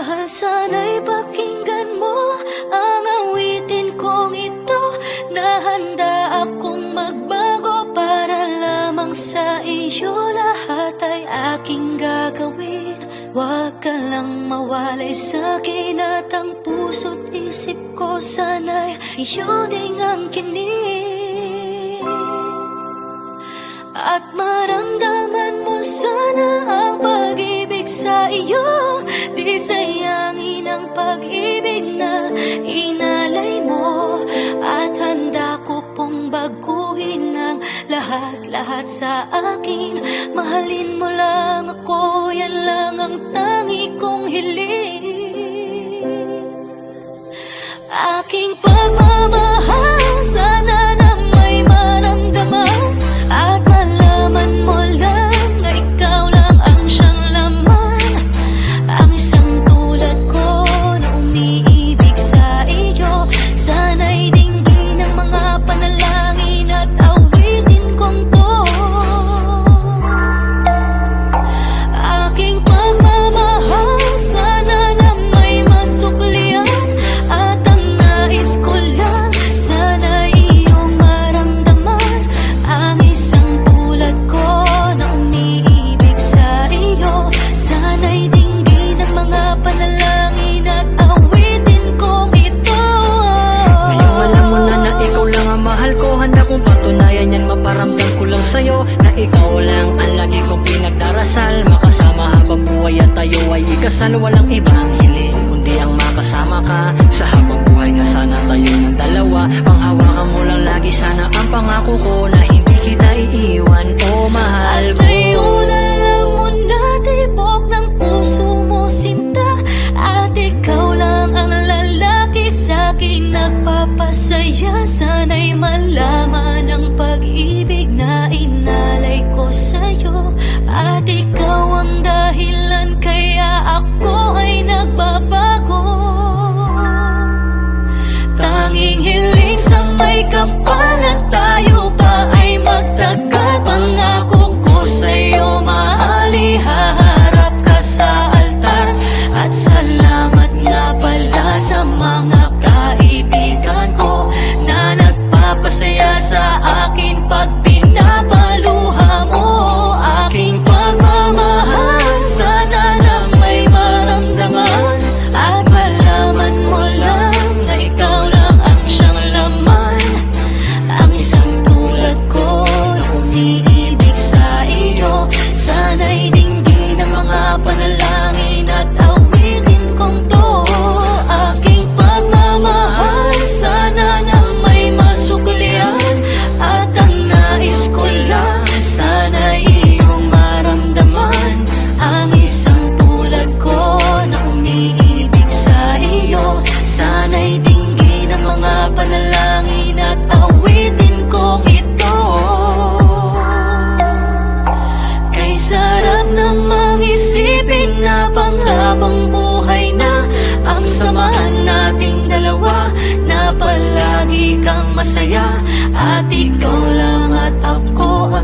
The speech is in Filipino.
Mahal, sana'y pakinggan mo ang awitin kong ito, na handa akong magbago para lamang sa iyo. Lahat ay aking gagawin, huwag ka lang mawalay sa'kin, at ang puso't isip ko sana'y iyo ding angkinin. At maramdaman mo sana ang pag-ibig sa iyo, di sayangin ang pag-ibig na inalay mo. At handa ko pong baguhin ang lahat-lahat sa akin. Mahalin mo lang ako, yan lang ang tangi kong hiling. Aking pagmamahal, sana na may maramdaman, at malaman mo lang na ikaw lang ang siyang laman. Ang isang tulad ko na umiibig sa iyo, sana'y dinggin ang mga panalangin at awitin kong to. Aking pagmamahal, sana na may masuklian, at ang nais ko lang sana iyong maramdaman. Ang isang tulad ko na umiibig sa iyo, sana'y dinggin ang mga panalangin at awitin kong ito. Ngayong alam mo na na ikaw lang ang mahal ko, handa kong patunayan yan, maparamdam ko lang sa'yo na ikaw lang ang lagi kong pinagdarasal. Makasama habang buhay at tayo ay ikasal, walang ibang hiling kundi ang makasama ka sa habang buhay. Nga sana tayo ng dalawa, panghawakan mo lang lagi sana ang pangako ko na hindi kita iiwan, oh mahal At ko. ngayon alam mo na, tibok ng puso mo sinta, at ikaw lang ang lalaki sa'kin nagpapasaya. Sana'y malaman ang pag-ibig na inalay ko sa'yo, at ikaw ang dahilan kaya ako ay nagbabago. Tanging hiling sa may kapal at tayo pa ay magtagal. Pangako ko sa'yo, mahal, ihaharap ka sa altar. At salamat nga pala sa mga kaibigan ko na nagpapasaya sa akin pag pinapaluha mo. Aking pagmamahal, sana na may maramdaman, at malaman mo lang na ikaw lang ang siyang laman. Ang isang tulad ko na umiibig sa iyo, sana'y dinggin ang mga panalangin at awitin kong to. Aking pagmamahal, sana na may masuklian, at ang nais ko lang sana iyong maramdaman. Ang isang tulad ko na umiibig sa iyo, sana'y dinggin ang mga panalangin at awitin kong ito. Kay sarap namang isipin na panghabang buhay na ang samahan nating dalawa, na palagi kang masaya, at ikaw lang at ako